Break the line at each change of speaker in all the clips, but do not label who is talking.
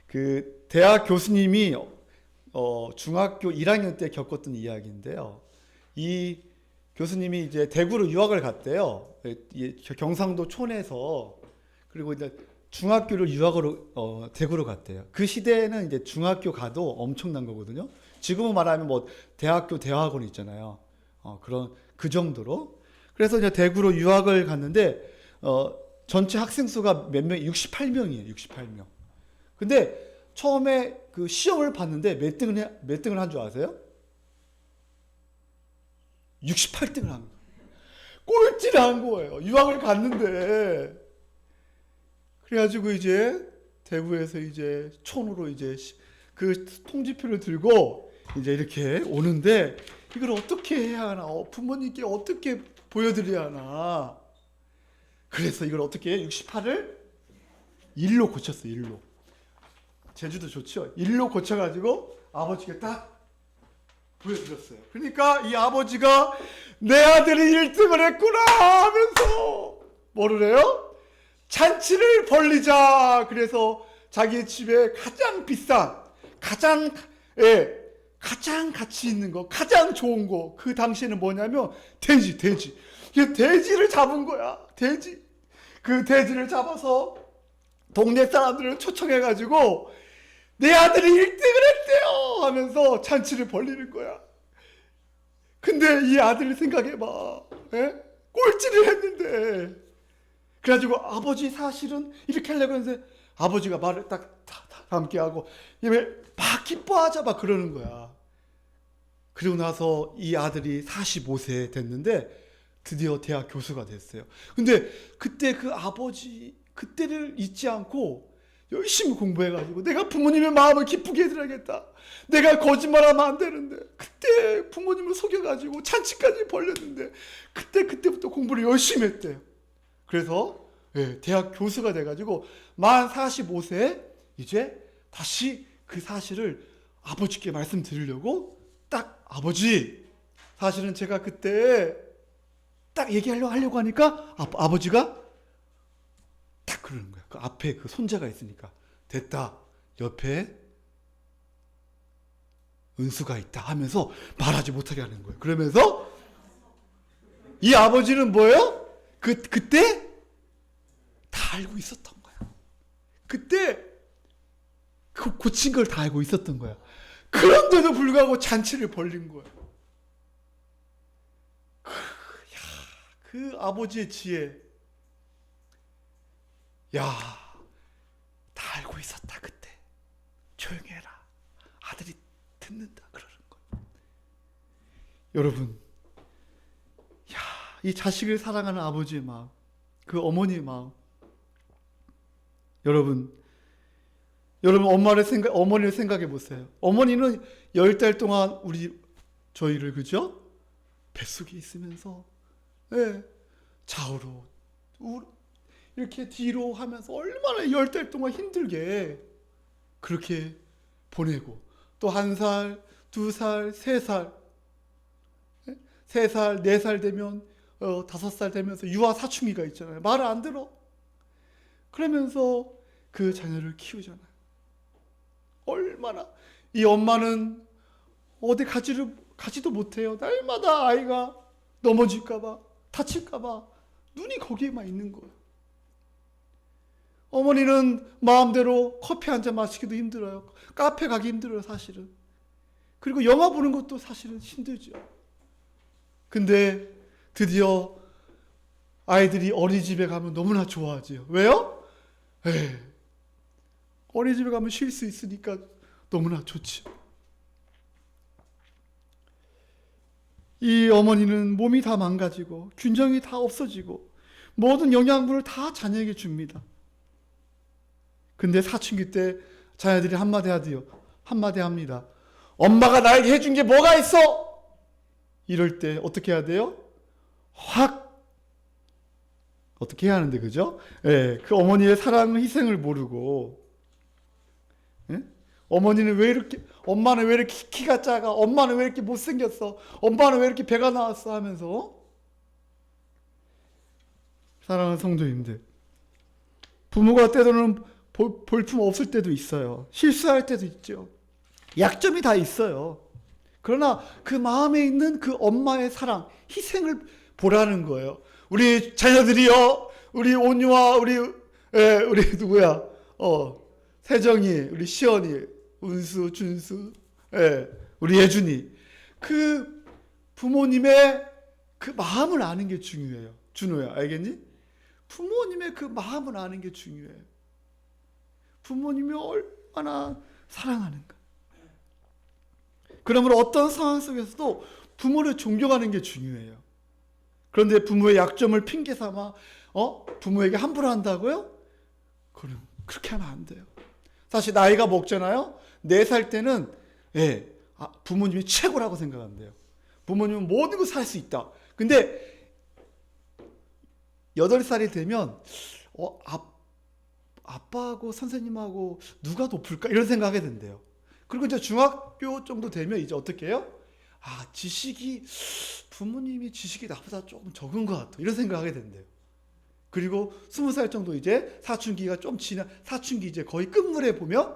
그 대학 교수님이 중학교 1학년 때 겪었던 이야기인데요. 이 교수님이 이제 대구로 유학을 갔대요. 경상도 촌에서. 그리고 이제 중학교를 유학으로 대구로 갔대요. 그 시대에는 이제 중학교 가도 엄청난 거거든요. 지금은 말하면 뭐 대학교 대학원 있잖아요. 그런 그 정도로. 그래서 이제 대구로 유학을 갔는데 전체 학생 수가 몇 명? 68명이에요. 68명. 근데 처음에 그 시험을 봤는데 몇 등을 한 줄 아세요? 68등을 한 거예요. 꼴찌를 한 거예요. 유학을 갔는데. 그래가지고 이제 대구에서 이제 촌으로 이제 그 통지표를 들고 이제 이렇게 오는데 이걸 어떻게 해야 하나? 부모님께 어떻게 보여드려야 하나? 그래서 이걸 어떻게 해? 68을 1로 고쳤어요. 1로. 제주도 좋죠? 1로 고쳐가지고 아버지께 딱 보여드렸어요. 그러니까 이 아버지가 내 아들이 1등을 했구나 하면서 뭐를 해요? 잔치를 벌리자. 그래서 자기 집에 가장 비싼, 가장 가치 있는 거, 가장 좋은 거, 그 당시에는 뭐냐면 돼지. 이 돼지를 잡은 거야. 돼지. 그 돼지를 잡아서 동네 사람들을 초청해가지고 내 아들이 1등을 했대요 하면서 잔치를 벌리는 거야. 근데 이 아들을 생각해봐. 꼴찌를 했는데. 그래가지고 아버지 사실은 이렇게 하려고 했는데 아버지가 말을 딱 함께 하고 막 기뻐하자 막 그러는 거야. 그리고 나서 이 아들이 45세 됐는데 드디어 대학 교수가 됐어요. 근데 그때 그 아버지 그때를 잊지 않고 열심히 공부해가지고 내가 부모님의 마음을 기쁘게 해드려야겠다. 내가 거짓말하면 안 되는데 그때 부모님을 속여가지고 잔치까지 벌렸는데 그때부터 공부를 열심히 했대요. 그래서 대학 교수가 돼가지고 만 45세에 이제 다시 그 사실을 아버지께 말씀드리려고 딱 아버지 사실은 제가 그때 딱 얘기하려고 하니까 아버지가 딱 그러는 거야. 그 앞에 그 손자가 있으니까 됐다. 옆에 은수가 있다 하면서 말하지 못하게 하는 거예요. 그러면서 이 아버지는 뭐예요? 그때 다 알고 있었던 거야. 그때 그 고친 걸 다 알고 있었던 거야. 그런데도 불구하고 잔치를 벌린 거야. 그 아버지의 지혜. 다 알고 있었다 그때. 조용히 해라. 아들이 듣는다 그러는 거야. 여러분, 이 자식을 사랑하는 아버지의 마음, 그 어머니의 마음. 여러분 어머니를 생각해 보세요. 어머니는 10달 동안 저희를 그죠? 뱃속에 있으면서 좌우로 이렇게 뒤로 하면서 얼마나 10달 동안 힘들게 그렇게 보내고 또 1살, 2살, 3살 3살, 4살 되면 5살 되면서 유아 사춘기가 있잖아요. 말을 안 들어. 그러면서 그 자녀를 키우잖아요. 얼마나 이 엄마는 어디 가지도 못해요. 날마다 아이가 넘어질까봐 다칠까봐 눈이 거기에만 있는 거예요. 어머니는 마음대로 커피 한 잔 마시기도 힘들어요. 카페 가기 힘들어요, 사실은. 그리고 영화 보는 것도 사실은 힘들죠. 근데 드디어 아이들이 어린이집에 가면 너무나 좋아하지요. 왜요? 어린이집에 가면 쉴 수 있으니까 너무나 좋지. 이 어머니는 몸이 다 망가지고 균형이 다 없어지고 모든 영양분을 다 자녀에게 줍니다. 근데 사춘기 때 자녀들이 한마디 합니다. 엄마가 나에게 해준 게 뭐가 있어? 이럴 때 어떻게 해야 돼요? 어떻게 해야 하는데, 그죠? 그 어머니의 사랑을, 희생을 모르고, 엄마는 왜 이렇게 키가 작아? 엄마는 왜 이렇게 못생겼어? 엄마는 왜 이렇게 배가 나왔어? 하면서, 사랑하는 성도님들, 부모가 때로는 볼품 없을 때도 있어요. 실수할 때도 있죠. 약점이 다 있어요. 그러나 그 마음에 있는 그 엄마의 사랑, 희생을 보라는 거예요. 우리 자녀들이요, 우리 온유와 우리 누구야? 세정이, 우리 시연이, 운수, 준수, 우리 예준이. 그 부모님의 그 마음을 아는 게 중요해요. 준호야, 알겠니? 부모님의 그 마음을 아는 게 중요해요. 부모님이 얼마나 사랑하는가. 그러므로 어떤 상황 속에서도 부모를 존경하는 게 중요해요. 그런데 부모의 약점을 핑계 삼아 부모에게 함부로 한다고요? 그럼 그렇게 하면 안 돼요. 사실 나이가 먹잖아요. 4살 때는 부모님이 최고라고 생각한대요. 부모님은 모든 걸 살 수 있다. 근데 8살이 되면 아빠하고 선생님하고 누가 높을까? 이런 생각하게 된대요. 그리고 이제 중학교 정도 되면 이제 어떻게 해요? 부모님이 지식이 나보다 조금 적은 것 같아. 이런 생각하게 된대요. 그리고 20살 정도 이제 사춘기가 좀 지나, 사춘기 이제 거의 끝물에 보면,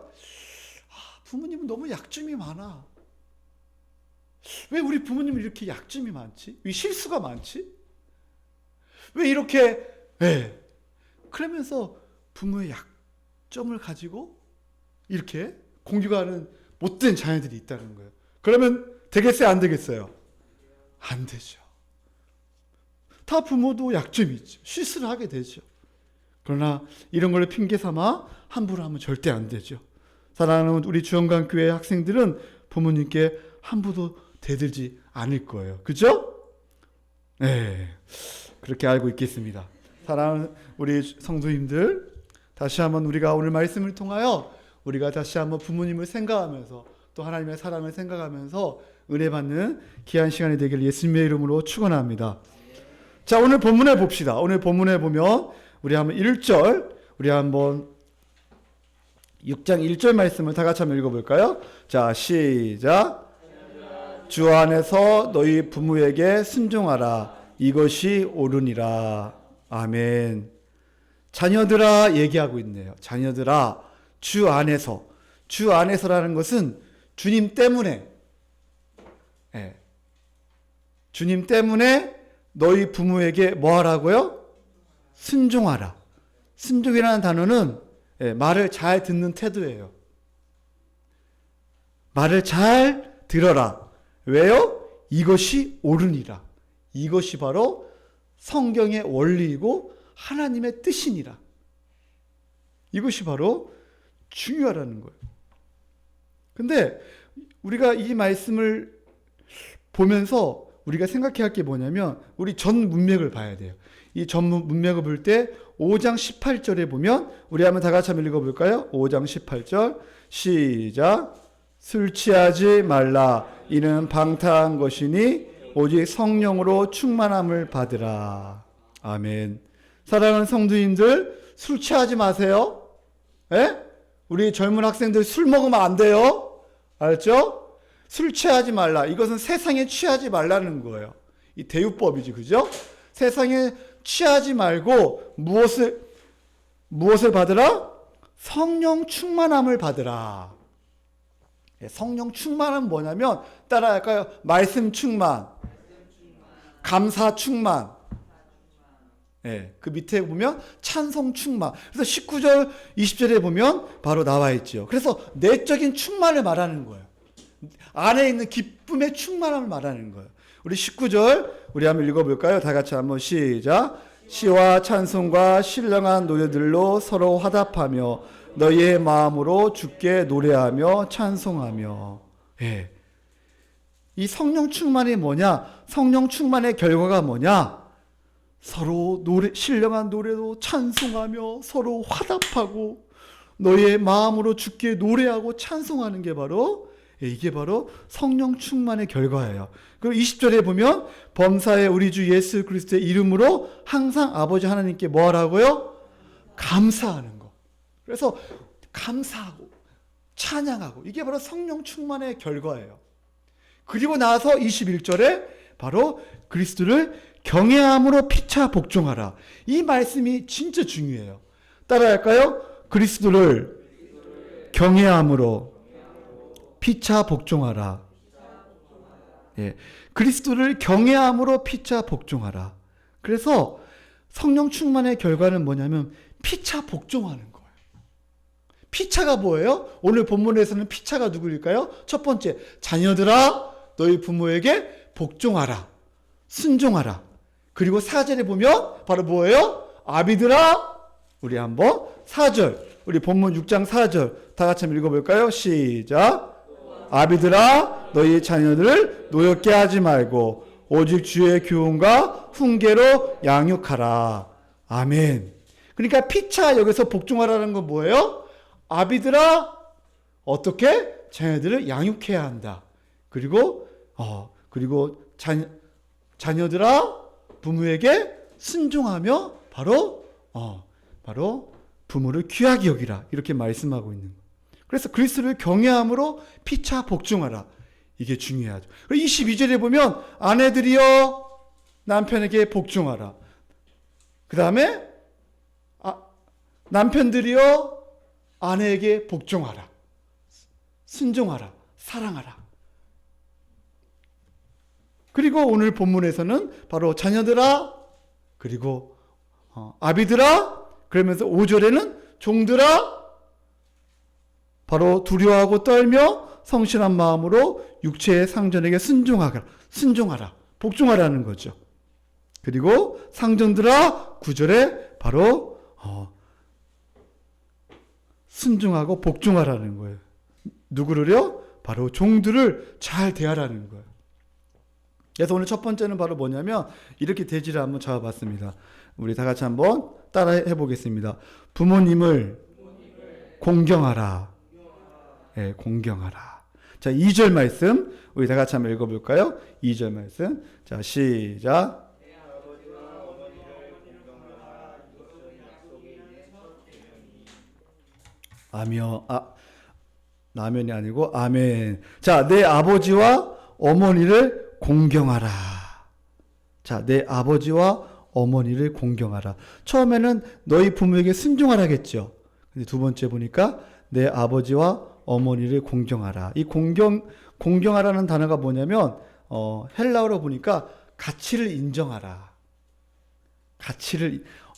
부모님은 너무 약점이 많아. 왜 우리 부모님은 이렇게 약점이 많지? 왜 실수가 많지? 왜 이렇게, 그러면서 부모의 약점을 가지고 이렇게 공격하는 못된 자녀들이 있다는 거예요. 그러면 되겠어요? 안 되겠어요? 안 되죠. 다 부모도 약점이 있죠. 실수를 하게 되죠. 그러나 이런 걸 핑계 삼아 함부로 하면 절대 안 되죠. 사랑하는 우리 주영강교회 학생들은 부모님께 함부로 대들지 않을 거예요. 그죠? 그렇게 알고 있겠습니다. 사랑하는 우리 성도님들, 다시 한번 우리가 오늘 말씀을 통하여 우리가 다시 한번 부모님을 생각하면서 또 하나님의 사랑을 생각하면서 은혜 받는 귀한 시간이 되기를 예수님의 이름으로 축원합니다. 자, 오늘 본문에 봅시다. 오늘 본문에 보면 우리 한번 1절, 우리 한번 6장 1절 말씀을 다 같이 한번 읽어볼까요? 자, 시작. 주 안에서 너희 부모에게 순종하라. 이것이 옳으니라. 아멘. 자녀들아 얘기하고 있네요. 자녀들아, 주 안에서. 주 안에서라는 것은 주님 때문에, 주님 때문에 너희 부모에게 뭐 하라고요? 순종하라. 순종이라는 단어는 말을 잘 듣는 태도예요. 말을 잘 들어라. 왜요? 이것이 옳으니라. 이것이 바로 성경의 원리이고 하나님의 뜻이니라. 이것이 바로 중요하다는 거예요. 근데 우리가 이 말씀을 보면서 우리가 생각해야 할 게 뭐냐면 우리 전 문맥을 봐야 돼요. 이 전 문맥을 볼 때 5장 18절에 보면 우리 한번 다 같이 한번 읽어볼까요? 5장 18절 시작. 술 취하지 말라. 이는 방탕한 것이니 오직 성령으로 충만함을 받으라. 아멘. 사랑하는 성도님들, 술 취하지 마세요. 우리 젊은 학생들 술 먹으면 안 돼요. 알죠? 술 취하지 말라. 이것은 세상에 취하지 말라는 거예요. 이 대유법이지, 그죠? 세상에 취하지 말고 무엇을 받으라? 성령 충만함을 받으라. 성령 충만은 뭐냐면 따라할까요? 말씀 충만, 감사 충만. 그 밑에 보면 찬송 충만. 그래서 19절, 20절에 보면 바로 나와 있죠. 그래서 내적인 충만을 말하는 거예요. 안에 있는 기쁨의 충만함을 말하는 거예요. 우리 19절 우리 한번 읽어볼까요? 다 같이 한번 시작. 시와 찬송과 신령한 노래들로 서로 화답하며 너희의 마음으로 주께 노래하며 찬송하며. 이 성령 충만이 뭐냐? 성령 충만의 결과가 뭐냐? 서로 신령한 노래로 찬송하며 서로 화답하고 너희의 마음으로 주께 노래하고 찬송하는 게 바로 이게 바로 성령 충만의 결과예요. 그리고 20절에 보면 범사의 우리 주 예수 그리스도의 이름으로 항상 아버지 하나님께 뭐 하라고요? 감사하는 거. 그래서 감사하고 찬양하고 이게 바로 성령 충만의 결과예요. 그리고 나서 21절에 바로 그리스도를 경외함으로 피차 복종하라. 이 말씀이 진짜 중요해요. 따라할까요? 그리스도를 경외함으로 피차 복종하라. 예, 그리스도를 경외함으로 피차 복종하라. 그래서 성령 충만의 결과는 뭐냐면 피차 복종하는 거예요. 피차가 뭐예요? 오늘 본문에서는 피차가 누구일까요? 첫 번째, 자녀들아 너희 부모에게 복종하라. 순종하라. 그리고 4절에 보면 바로 뭐예요? 아비들아, 우리 한번 4절, 우리 본문 6장 4절 다 같이 한번 읽어볼까요? 시작. 아비들아 너희 자녀들을 노엽게 하지 말고 오직 주의 교훈과 훈계로 양육하라. 아멘. 그러니까 피차 여기서 복종하라는 건 뭐예요? 아비들아 어떻게 자녀들을 양육해야 한다. 그리고 자녀들아 부모에게 순종하며 바로 부모를 귀하게 여기라. 이렇게 말씀하고 있는 거예요. 그래서 그리스도를 경외함으로 피차 복종하라. 이게 중요하죠. 22절에 보면 아내들이여 남편에게 복종하라. 그 다음에 남편들이여 아내에게 복종하라. 순종하라. 사랑하라. 그리고 오늘 본문에서는 바로 자녀들아 그리고 아비들아 그러면서 5절에는 종들아 바로 두려워하고 떨며 성실한 마음으로 육체의 상전에게 순종하라. 복종하라는 거죠. 그리고 상전들아 9절에 바로 순종하고 복종하라는 거예요. 누구를요? 바로 종들을 잘 대하라는 거예요. 그래서 오늘 첫 번째는 바로 뭐냐면 이렇게 돼지를 한번 잡아봤습니다. 우리 다 같이 한번 따라 해보겠습니다. 부모님을 공경하라. 네, 공경하라. 자, 2절 말씀 우리 다 같이 한번 읽어볼까요? 2절 말씀. 자, 시작. 라면이 아니고 아멘. 자, 내 아버지와 어머니를 공경하라. 자, 내 아버지와 어머니를 공경하라. 처음에는 너희 부모에게 순종하라겠죠. 근데 두 번째 보니까 내 아버지와 어머니를 공경하라. 이 공경하라는 단어가 뭐냐면 헬라어로 보니까 가치를 인정하라.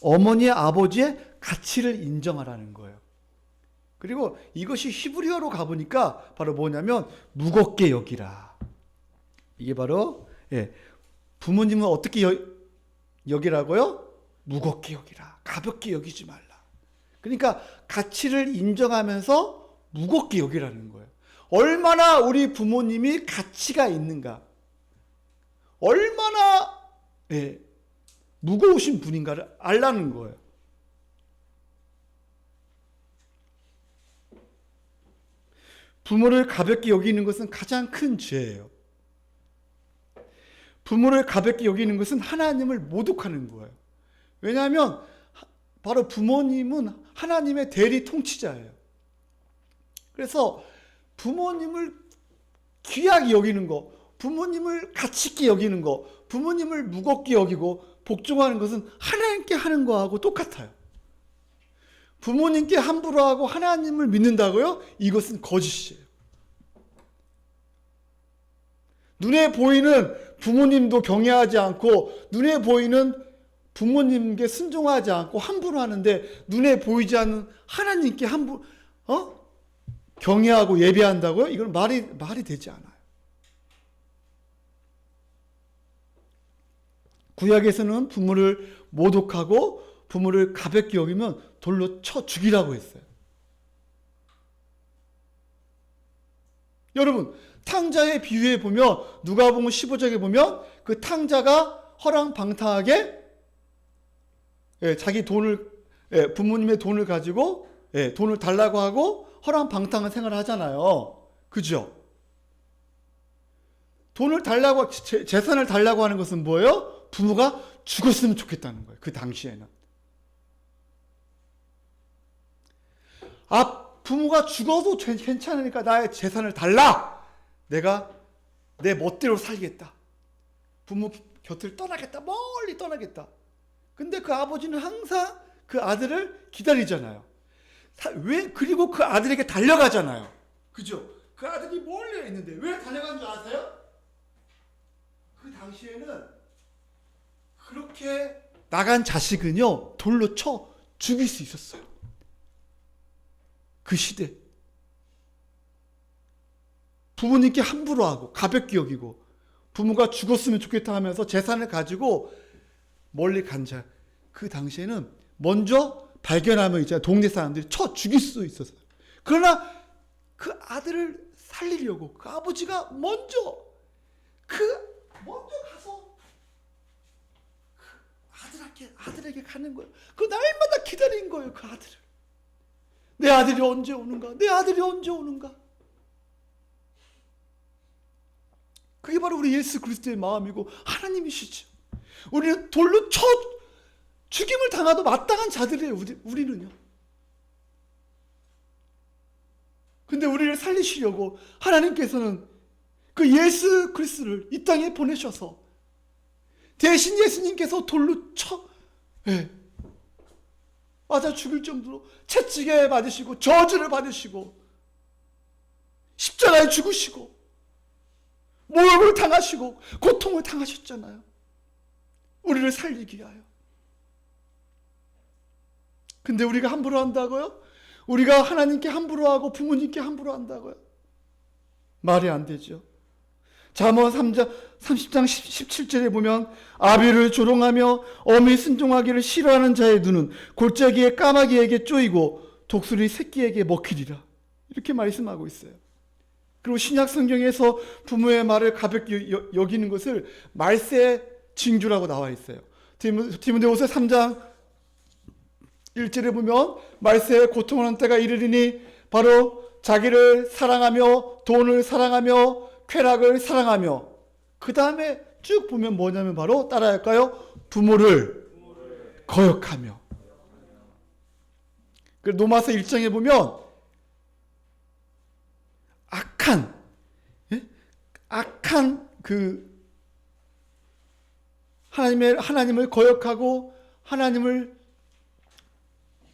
어머니의 아버지의 가치를 인정하라는 거예요. 그리고 이것이 히브리어로 가보니까 바로 뭐냐면 무겁게 여기라. 이게 바로 부모님은 어떻게 여기라고요? 무겁게 여기라. 가볍게 여기지 말라. 그러니까 가치를 인정하면서 무겁게 여기라는 거예요. 얼마나 우리 부모님이 가치가 있는가. 얼마나 무거우신 분인가를 알라는 거예요. 부모를 가볍게 여기는 것은 가장 큰 죄예요. 부모를 가볍게 여기는 것은 하나님을 모독하는 거예요. 왜냐하면 바로 부모님은 하나님의 대리 통치자예요. 그래서 부모님을 귀하게 여기는 거, 부모님을 가치 있게 여기는 거, 부모님을 무겁게 여기고 복종하는 것은 하나님께 하는 거하고 똑같아요. 부모님께 함부로 하고 하나님을 믿는다고요? 이것은 거짓이에요. 눈에 보이는 부모님도 경외하지 않고 눈에 보이는 부모님께 순종하지 않고 함부로 하는데 눈에 보이지 않는 하나님께 경외하고 예배한다고요? 이건 말이 되지 않아요. 구약에서는 부모를 모독하고 부모를 가볍게 여기면 돌로 쳐 죽이라고 했어요. 여러분, 탕자의 비유에 보면 누가복음 15장에 보면 그 탕자가 허랑방탕하게 자기 돈을 부모님의 돈을 가지고 돈을 달라고 하고 허랑방탕한 생활을 하잖아요. 그죠? 돈을 달라고 재산을 달라고 하는 것은 뭐예요? 부모가 죽었으면 좋겠다는 거예요. 그 당시에는. 부모가 죽어도 괜찮으니까 나의 재산을 달라. 내가 내 멋대로 살겠다. 부모 곁을 떠나겠다. 멀리 떠나겠다. 근데 그 아버지는 항상 그 아들을 기다리잖아요. 왜 그리고 그 아들에게 달려가잖아요. 그죠? 그 아들이 몰려 있는데 왜 달려간 줄 아세요? 그 당시에는 그렇게 나간 자식은요 돌로 쳐 죽일 수 있었어요. 그 시대 부모님께 함부로 하고 가볍게 여기고 부모가 죽었으면 좋겠다 하면서 재산을 가지고 멀리 간 자, 그 당시에는 먼저 발견하면 이제 동네 사람들이 쳐 죽일 수 있었어요. 그러나 그 아들을 살리려고 그 아버지가 먼저 가서 그 아들에게 가는 거예요. 그 날마다 기다린 거예요. 그 아들을. 내 아들이 언제 오는가? 내 아들이 언제 오는가? 그게 바로 우리 예수 그리스도의 마음이고 하나님이시죠. 우리는 돌로 쳐 죽임을 당하도 마땅한 자들이에요. 우리는요. 근데 우리를 살리시려고 하나님께서는 그 예수 그리스도를 이 땅에 보내셔서 대신 예수님께서 돌로 맞아 죽을 정도로 채찍에 맞으시고 저주를 받으시고 십자가에 죽으시고 모욕을 당하시고 고통을 당하셨잖아요. 우리를 살리기 위하여. 근데 우리가 함부로 한다고요? 우리가 하나님께 함부로 하고 부모님께 함부로 한다고요? 말이 안 되죠. 잠언 30장 17절에 보면 아비를 조롱하며 어미 순종하기를 싫어하는 자의 눈은 골짜기의 까마귀에게 쪼이고 독수리 새끼에게 먹히리라. 이렇게 말씀하고 있어요. 그리고 신약 성경에서 부모의 말을 가볍게 여기는 것을 말세의 징조라고 나와 있어요. 디모데후서 3장 1절에 보면 말세의 고통하는 때가 이르리니 바로 자기를 사랑하며 돈을 사랑하며 쾌락을 사랑하며 그 다음에 쭉 보면 뭐냐면 바로 따라할까요? 부모를 거역하며. 로마서 1장에 보면 악한 그 하나님을 거역하고 하나님을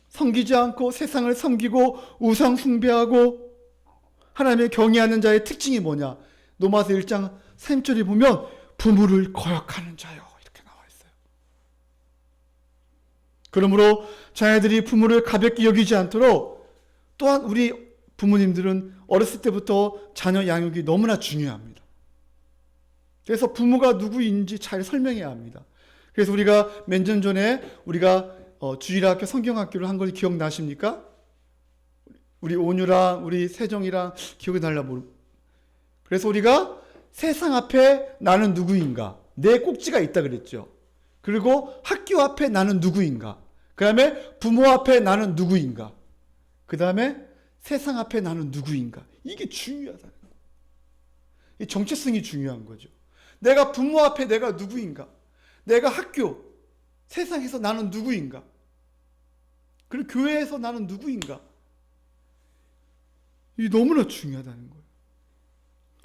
섬기지 않고 세상을 섬기고 우상 숭배하고 하나님을 경외하는 자의 특징이 뭐냐? 로마서 1장 3절에 보면 부모를 거역하는 자요. 이렇게 나와 있어요. 그러므로 자녀들이 부모를 가볍게 여기지 않도록 또한 우리 부모님들은 어렸을 때부터 자녀 양육이 너무나 중요합니다. 그래서 부모가 누구인지 잘 설명해야 합니다. 그래서 우리가 몇 년 전에 우리가 주일학교 성경학교를 한 걸 기억나십니까? 우리 온유랑 우리 세정이랑 기억이 날라 모르고. 그래서 우리가 세상 앞에 나는 누구인가? 내 꼭지가 있다 그랬죠. 그리고 학교 앞에 나는 누구인가? 그 다음에 부모 앞에 나는 누구인가? 그 다음에 세상 앞에 나는 누구인가? 이게 중요하다는 거예요. 이 정체성이 중요한 거죠. 내가 부모 앞에 내가 누구인가? 내가 학교, 세상에서 나는 누구인가? 그리고 교회에서 나는 누구인가? 이게 너무나 중요하다는 거예요.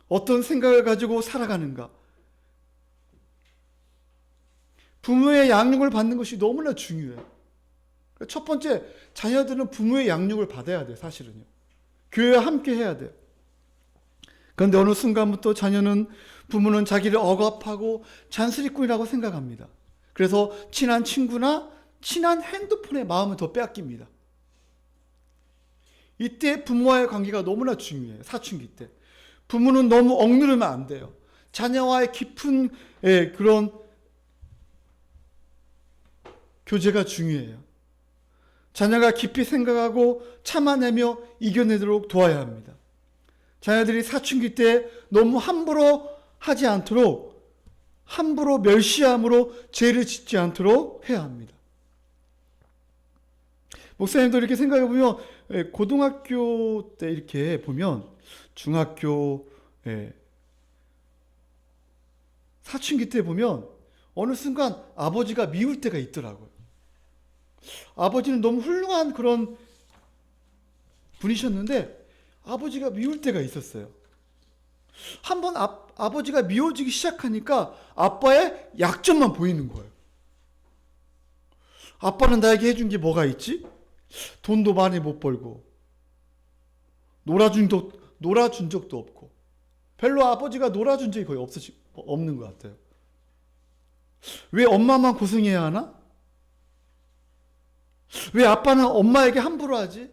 어떤 생각을 가지고 살아가는가? 부모의 양육을 받는 것이 너무나 중요해요. 첫 번째, 자녀들은 부모의 양육을 받아야 돼요, 사실은요. 교회와 함께 해야 돼요. 그런데 어느 순간부터 부모는 자기를 억압하고 잔소리꾼이라고 생각합니다. 그래서 친한 친구나 친한 핸드폰에 마음을 더 빼앗깁니다. 이때 부모와의 관계가 너무나 중요해요. 사춘기 때. 부모는 너무 억누르면 안 돼요. 자녀와의 깊은 그런 교제가 중요해요. 자녀가 깊이 생각하고 참아내며 이겨내도록 도와야 합니다. 자녀들이 사춘기 때 너무 함부로 하지 않도록, 함부로 멸시함으로 죄를 짓지 않도록 해야 합니다. 목사님도 이렇게 생각해 보면 고등학교 때 이렇게 보면 중학교 사춘기 때 보면 어느 순간 아버지가 미울 때가 있더라고요. 아버지는 너무 훌륭한 그런 분이셨는데 아버지가 미울 때가 있었어요. 한번 아버지가 미워지기 시작하니까 아빠의 약점만 보이는 거예요. 아빠는 나에게 해준 게 뭐가 있지? 돈도 많이 못 벌고 놀아준 적도 없고 별로 아버지가 놀아준 적이 거의 없는 것 같아요. 왜 엄마만 고생해야 하나? 왜 아빠는 엄마에게 함부로 하지?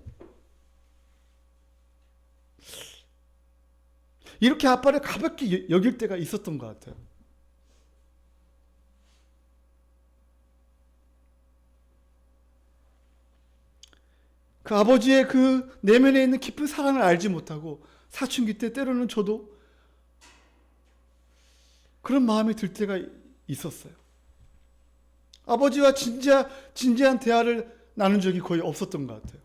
이렇게 아빠를 가볍게 여길 때가 있었던 것 같아요. 그 아버지의 그 내면에 있는 깊은 사랑을 알지 못하고 사춘기 때 때로는 저도 그런 마음이 들 때가 있었어요. 아버지와 진지한 대화를 나눈 적이 거의 없었던 것 같아요.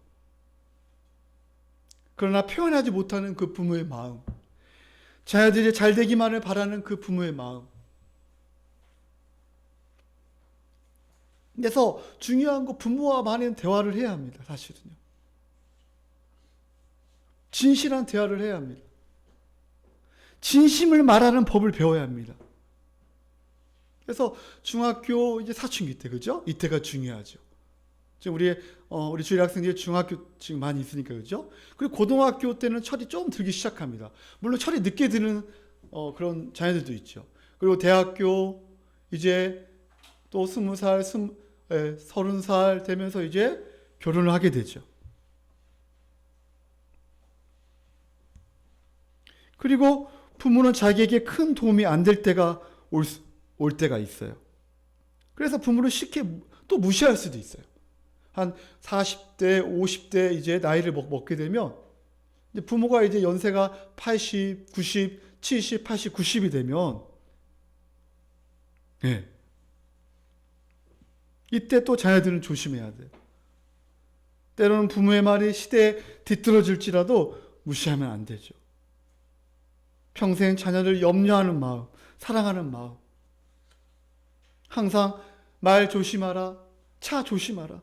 그러나 표현하지 못하는 그 부모의 마음, 자녀들이 잘 되기만을 바라는 그 부모의 마음. 그래서 중요한 거 부모와 많은 대화를 해야 합니다. 사실은요. 진실한 대화를 해야 합니다. 진심을 말하는 법을 배워야 합니다. 그래서 중학교 이제 사춘기 때, 그죠? 이때가 중요하죠. 지금 우리 주일 학생들이 중학교 지금 많이 있으니까, 그죠? 그리고 고등학교 때는 철이 좀 들기 시작합니다. 물론 철이 늦게 드는 그런 자녀들도 있죠. 그리고 대학교 이제 또 20살, 30살 되면서 이제 결혼을 하게 되죠. 그리고 부모는 자기에게 큰 도움이 안 될 때가 올 때가 있어요. 그래서 부모를 쉽게 또 무시할 수도 있어요. 한 40대, 50대 이제 나이를 먹게 되면 이제 부모가 이제 연세가 80, 90, 70, 80, 90이 되면 이때 또 자녀들은 조심해야 돼요. 때로는 부모의 말이 시대에 뒤떨어질지라도 무시하면 안 되죠. 평생 자녀를 염려하는 마음, 사랑하는 마음. 항상 말 조심하라, 차 조심하라.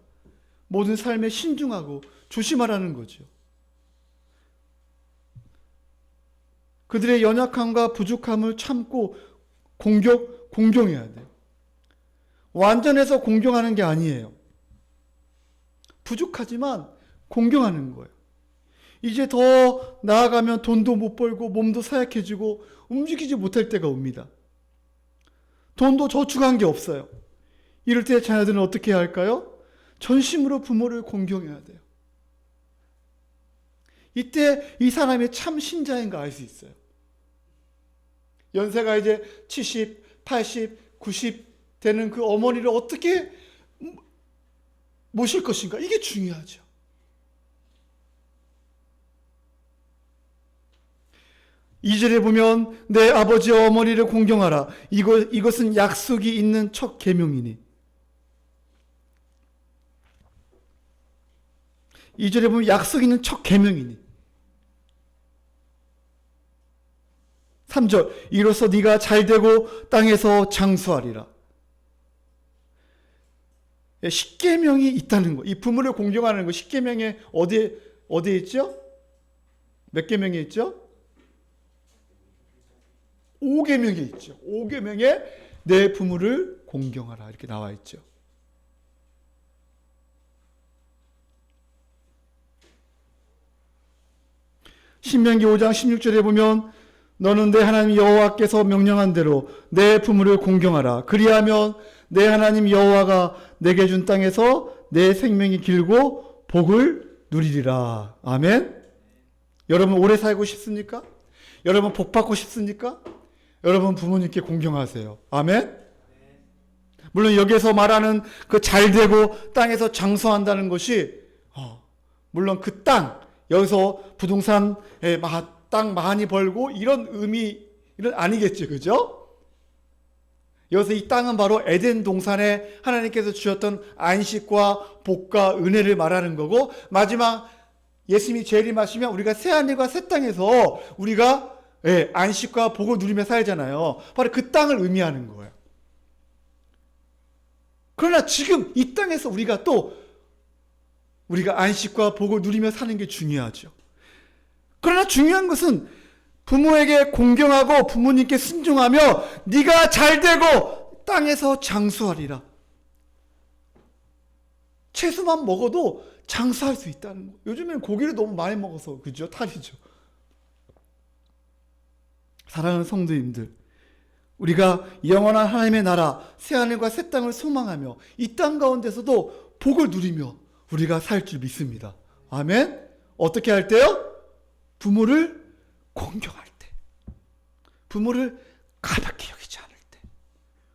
모든 삶에 신중하고 조심하라는 거죠. 그들의 연약함과 부족함을 참고 공경해야 돼요. 완전해서 공경하는 게 아니에요. 부족하지만 공경하는 거예요. 이제 더 나아가면 돈도 못 벌고 몸도 사약해지고 움직이지 못할 때가 옵니다. 돈도 저축한 게 없어요. 이럴 때 자녀들은 어떻게 해야 할까요? 전심으로 부모를 공경해야 돼요. 이때 이 사람이 참 신자인가 알 수 있어요. 연세가 이제 70, 80, 90 되는 그 어머니를 어떻게 모실 것인가? 이게 중요하죠. 이 절에 보면 내 아버지와 어머니를 공경하라. 이것은 약속이 있는 첫 계명이니. 이 절에 보면 약속이 있는 첫 계명이니. 3절 이로써 네가 잘되고 땅에서 장수하리라. 십계명이 있다는 거. 이 부모를 공경하는 거. 십계명에 어디에 있죠? 몇 계명에 있죠? 5계명에 있죠. 5계명에 내 부모를 공경하라 이렇게 나와 있죠. 신명기 5장 16절에 보면 너는 내 하나님 여호와께서 명령한 대로 내 부모를 공경하라. 그리하면 내 하나님 여호와가 내게 준 땅에서 내 생명이 길고 복을 누리리라. 아멘. 여러분 오래 살고 싶습니까? 여러분 복 받고 싶습니까? 여러분 부모님께 공경하세요. 아멘. 물론 여기서 말하는 그 잘되고 땅에서 장수한다는 것이 물론 그 땅 여기서 부동산 땅 많이 벌고 이런 의미는 아니겠죠. 그죠? 여기서 이 땅은 바로 에덴 동산에 하나님께서 주셨던 안식과 복과 은혜를 말하는 거고, 마지막 예수님이 재림하시면 우리가 새하늘과 새 땅에서 우리가 안식과 복을 누리며 살잖아요. 바로 그 땅을 의미하는 거예요. 그러나 지금 이 땅에서 우리가 안식과 복을 누리며 사는 게 중요하죠. 그러나 중요한 것은 부모에게 공경하고 부모님께 순종하며 네가 잘되고 땅에서 장수하리라. 채소만 먹어도 장수할 수 있다는 거. 요즘에는 고기를 너무 많이 먹어서 그죠? 탈이죠. 사랑하는 성도님들, 우리가 영원한 하나님의 나라 새하늘과 새 땅을 소망하며 이 땅 가운데서도 복을 누리며 우리가 살 줄 믿습니다. 아멘. 어떻게 할 때요? 부모를 공경할 때, 부모를 가볍게 여기지 않을 때,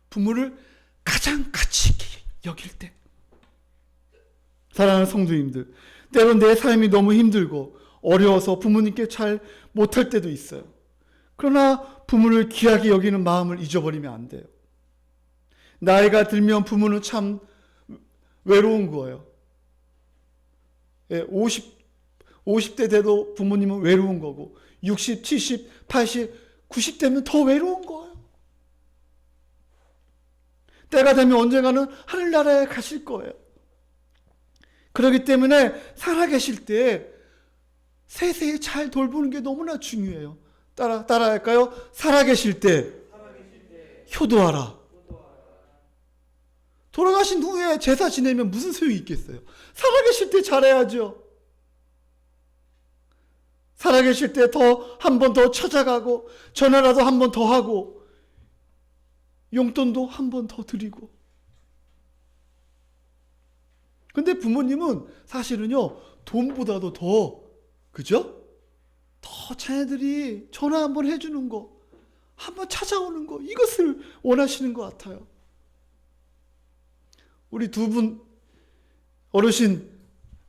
부모를 가장 가치 있게 여길 때. 사랑하는 성도님들, 때론 내 삶이 너무 힘들고 어려워서 부모님께 잘 못할 때도 있어요. 그러나 부모를 귀하게 여기는 마음을 잊어버리면 안 돼요. 나이가 들면 부모는 참 외로운 거예요. 50대 돼도 부모님은 외로운 거고 60, 70, 80, 90대면 더 외로운 거예요. 때가 되면 언젠가는 하늘나라에 가실 거예요. 그렇기 때문에 살아계실 때 세세히 잘 돌보는 게 너무나 중요해요. 따라할까요? 살아계실 때 효도하라. 돌아가신 후에 제사 지내면 무슨 소용이 있겠어요? 살아계실 때 잘해야죠. 살아계실 때 한 번 더 찾아가고 전화라도 한 번 더 하고 용돈도 한 번 더 드리고. 근데 부모님은 사실은요, 돈보다도 더, 그죠? 더 자녀들이 전화 한 번 해주는 거, 한 번 찾아오는 거, 이것을 원하시는 것 같아요. 우리 두 분 어르신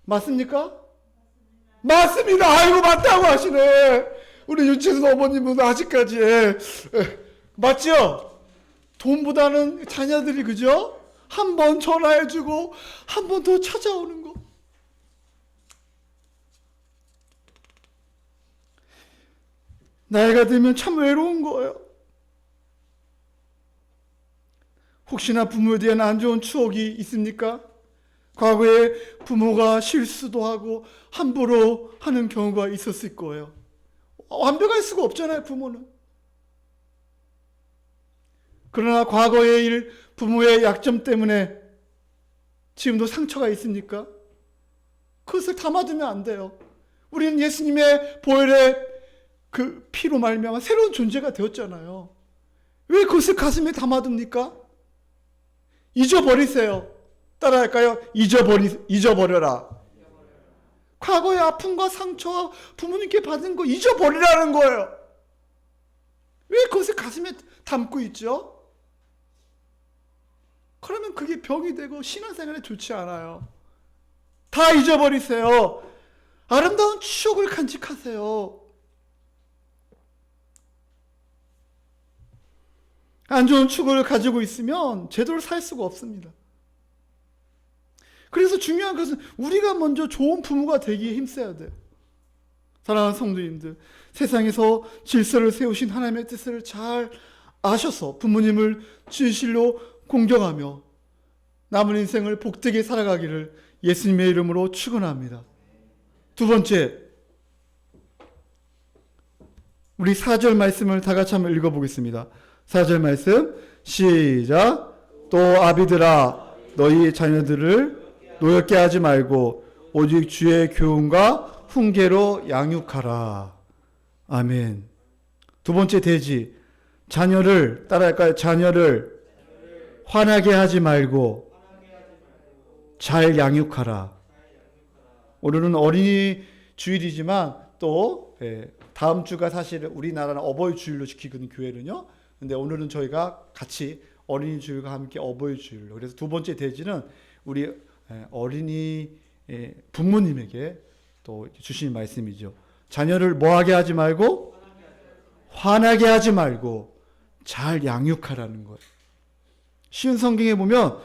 맞습니까? 맞습니다. 아이고, 맞다고 하시네. 우리 윤채순 어머님은 아직까지 맞죠? 돈보다는 자녀들이, 그죠? 한 번 전화해주고 한 번 더 찾아오는 거. 나이가 들면 참 외로운 거예요. 혹시나 부모에 대한 안 좋은 추억이 있습니까? 과거에 부모가 실수도 하고 함부로 하는 경우가 있었을 거예요. 완벽할 수가 없잖아요, 부모는. 그러나 과거의 일, 부모의 약점 때문에 지금도 상처가 있습니까? 그것을 담아두면 안 돼요. 우리는 예수님의 보혈의 그 피로 말미암아 새로운 존재가 되었잖아요. 왜 그것을 가슴에 담아둡니까? 잊어버리세요. 따라할까요? 잊어버려라. 과거의 아픔과 상처와 부모님께 받은 거 잊어버리라는 거예요. 왜 그것을 가슴에 담고 있죠? 그러면 그게 병이 되고 신앙생활에 좋지 않아요. 다 잊어버리세요. 아름다운 추억을 간직하세요. 안 좋은 추억을 가지고 있으면 제대로 살 수가 없습니다. 그래서 중요한 것은 우리가 먼저 좋은 부모가 되기에 힘써야 돼요. 사랑하는 성도님들, 세상에서 질서를 세우신 하나님의 뜻을 잘 아셔서 부모님을 진실로 공경하며 남은 인생을 복되게 살아가기를 예수님의 이름으로 축원합니다. 두 번째, 우리 4절 말씀을 다 같이 한번 읽어보겠습니다. 4절 말씀 시작. 또 아비들아, 너희 자녀들을 노엽게 하지 말고 오직 주의 교훈과 훈계로 양육하라. 아멘. 두 번째 대지, 자녀를, 따라할까요? 자녀를 화나게 하지 말고 잘 양육하라. 오늘은 어린이 주일이지만 또 다음 주가 사실 우리나라는 어버이 주일로 지키거든, 교회는요. 근데 오늘은 저희가 같이 어린이 주일과 함께 어버이 주일로. 그래서 두 번째 대지는 우리 어린이 부모님에게 또 주신 말씀이죠. 자녀를 뭐하게 하지 말고 화나게 하지 말고 잘 양육하라는 거예요. 쉬운 성경에 보면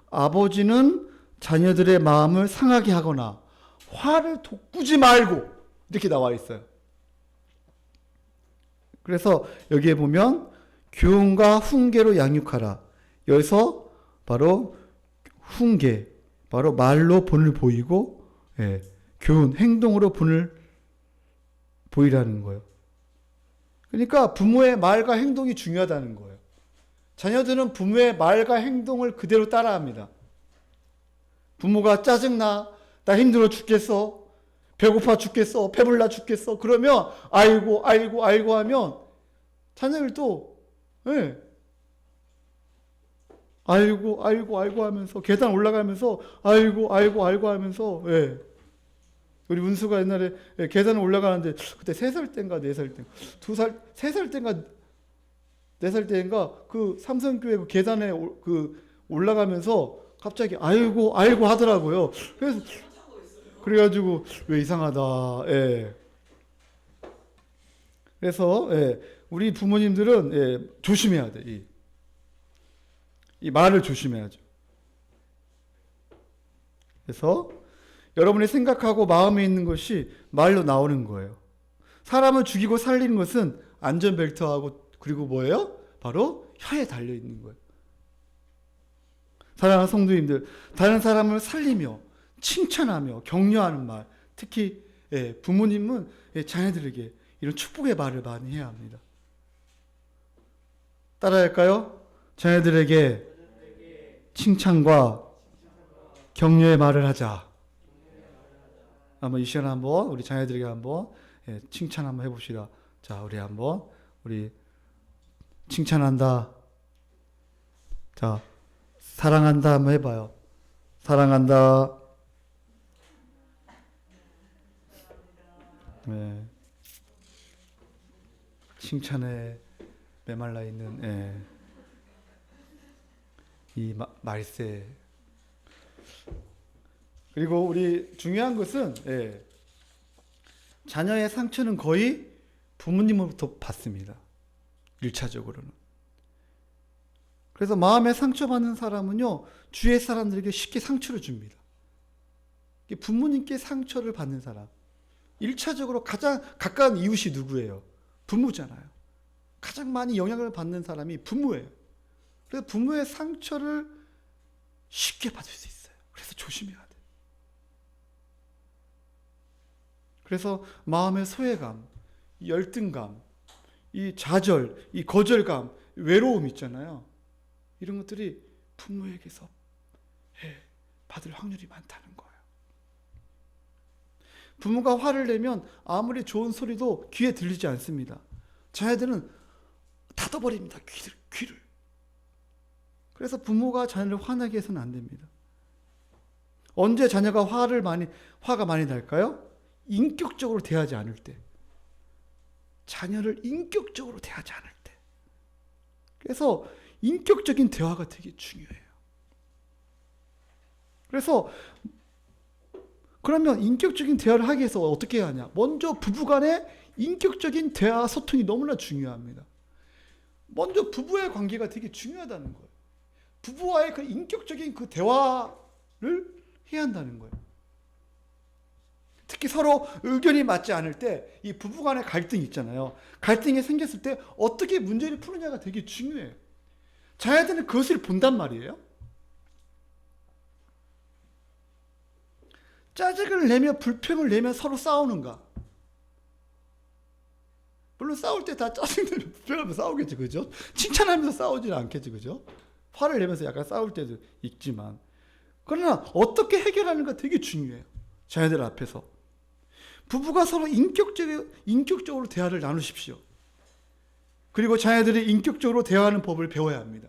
아버지는 자녀들의 마음을 상하게 하거나 화를 돋구지 말고 이렇게 나와 있어요. 그래서 여기에 보면 교훈과 훈계로 양육하라. 여기서 바로 훈계, 바로 말로 본을 보이고 교훈, 행동으로 본을 보이라는 거예요. 그러니까 부모의 말과 행동이 중요하다는 거예요. 자녀들은 부모의 말과 행동을 그대로 따라합니다. 부모가 짜증나, 나 힘들어 죽겠어. 배고파 죽겠어. 배불러 죽겠어. 그러면 아이고 아이고 아이고 하면 자녀들도 예. 아이고 아이고 아이고 하면서 계단 올라가면서 아이고 아이고 아이고 하면서 예. 우리 운수가 옛날에 계단을 올라가는데 그때 3살 때인가 4살 때인가 3살 때인가 4살 때인가 그 삼성교회 그 계단에 그 올라가면서 갑자기 아이고 아이고 하더라고요. 그래서 그래가지고 왜 이상하다. 예. 그래서 예. 우리 부모님들은 예. 조심해야 돼. 이 말을 조심해야죠. 그래서 여러분이 생각하고 마음에 있는 것이 말로 나오는 거예요. 사람을 죽이고 살리는 것은 안전벨트하고 그리고 뭐예요? 바로 혀에 달려있는 거예요. 사랑하는 성도님들, 다른 사람을 살리며 칭찬하며 격려하는 말, 특히 부모님은 자녀들에게 이런 축복의 말을 많이 해야 합니다. 따라할까요? 자녀들에게 칭찬과 격려의 말을 하자. 한번 이 시간에 한번 우리 자녀들에게 한번 칭찬 한번 해봅시다. 자, 우리 한번 우리 칭찬한다. 자, 사랑한다 한번 해봐요. 사랑한다. 네. 칭찬에 메말라 있는 이 말세. 그리고 우리 중요한 것은 자녀의 상처는 거의 부모님으로부터 받습니다. 1차적으로는. 그래서 마음에 상처받는 사람은요, 주위의 사람들에게 쉽게 상처를 줍니다. 부모님께 상처를 받는 사람. 1차적으로 가장 가까운 이웃이 누구예요? 부모잖아요. 가장 많이 영향을 받는 사람이 부모예요. 그래서 부모의 상처를 쉽게 받을 수 있어요. 그래서 조심해야 돼요. 그래서 마음의 소외감, 열등감, 이 좌절, 이 거절감, 외로움 있잖아요. 이런 것들이 부모에게서 받을 확률이 많다는 거예요. 부모가 화를 내면 아무리 좋은 소리도 귀에 들리지 않습니다. 자녀들은 닫아버립니다. 귀를. 그래서 부모가 자녀를 화나게 해서는 안 됩니다. 언제 자녀가 화가 많이 날까요? 인격적으로 대하지 않을 때. 자녀를 인격적으로 대하지 않을 때. 그래서 인격적인 대화가 되게 중요해요. 그래서 그러면 인격적인 대화를 하기 위해서 어떻게 해야 하냐? 먼저 부부간의 인격적인 대화, 소통이 너무나 중요합니다. 먼저 부부의 관계가 되게 중요하다는 거예요. 부부와의 그 인격적인 그 대화를 해야 한다는 거예요. 특히 서로 의견이 맞지 않을 때 이 부부간의 갈등이 있잖아요. 갈등이 생겼을 때 어떻게 문제를 푸느냐가 되게 중요해요. 자녀들은 그것을 본단 말이에요. 짜증을 내며 불평을 내며 서로 싸우는가? 물론 싸울 때 다 짜증내며 불평하면서 싸우겠지, 그죠? 칭찬하면서 싸우지는 않겠지, 그죠? 화를 내면서 약간 싸울 때도 있지만, 그러나 어떻게 해결하는가 되게 중요해요. 자녀들 앞에서. 부부가 서로 인격적으로 대화를 나누십시오. 그리고 자녀들이 인격적으로 대화하는 법을 배워야 합니다.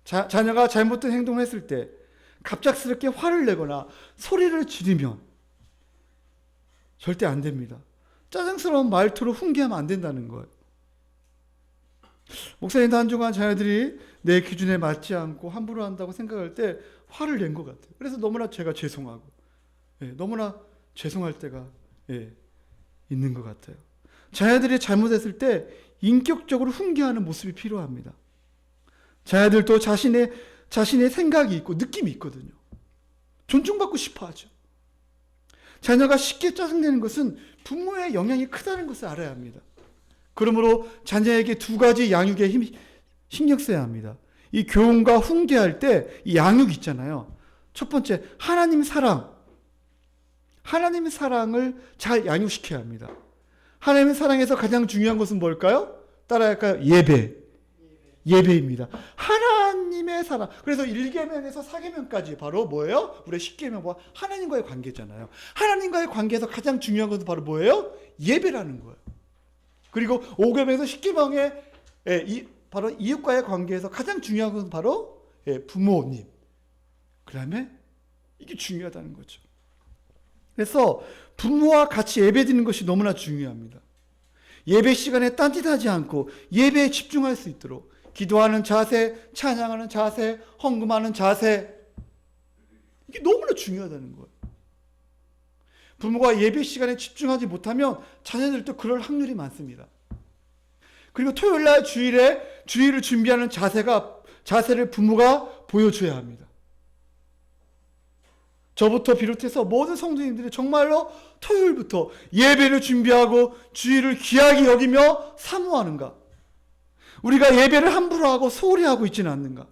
자녀가 잘못된 행동을 했을 때 갑작스럽게 화를 내거나 소리를 지르면 절대 안 됩니다. 짜증스러운 말투로 훈계하면 안 된다는 거예요. 목사님도 한동안 자녀들이 내 기준에 맞지 않고 함부로 한다고 생각할 때 화를 낸 것 같아요. 그래서 너무나 제가 죄송하고 너무나 죄송할 때가 있는 것 같아요. 자녀들이 잘못했을 때 인격적으로 훈계하는 모습이 필요합니다. 자녀들도 자신의 생각이 있고 느낌이 있거든요. 존중받고 싶어 하죠. 자녀가 쉽게 짜증내는 것은 부모의 영향이 크다는 것을 알아야 합니다. 그러므로 자녀에게 2가지 양육에 신경 써야 합니다. 이 교훈과 훈계할 때 이 양육 있잖아요. 첫 번째, 하나님의 사랑을 잘 양육시켜야 합니다. 하나님의 사랑에서 가장 중요한 것은 뭘까요? 따라할까요? 예배입니다. 하나님의 하나님의 사랑. 그래서 1계명에서 4계명까지 바로 뭐예요? 우리 10계명 하나님과의 관계잖아요. 하나님과의 관계에서 가장 중요한 것은 바로 뭐예요? 예배라는 거예요. 그리고 5계명에서 10계명의 바로 이웃과의 관계에서 가장 중요한 것은 바로 부모님. 그 다음에 이게 중요하다는 거죠. 그래서 부모와 같이 예배드리는 것이 너무나 중요합니다. 예배 시간에 딴짓하지 않고 예배에 집중할 수 있도록 기도하는 자세, 찬양하는 자세, 헌금하는 자세, 이게 너무나 중요하다는 거예요. 부모가 예배 시간에 집중하지 못하면 자녀들도 그럴 확률이 많습니다. 그리고 토요일날 주일을 준비하는 자세를 부모가 보여줘야 합니다. 저부터 비롯해서 모든 성도님들이 정말로 토요일부터 예배를 준비하고 주일을 귀하게 여기며 사모하는가? 우리가 예배를 함부로 하고 소홀히 하고 있지는 않는가?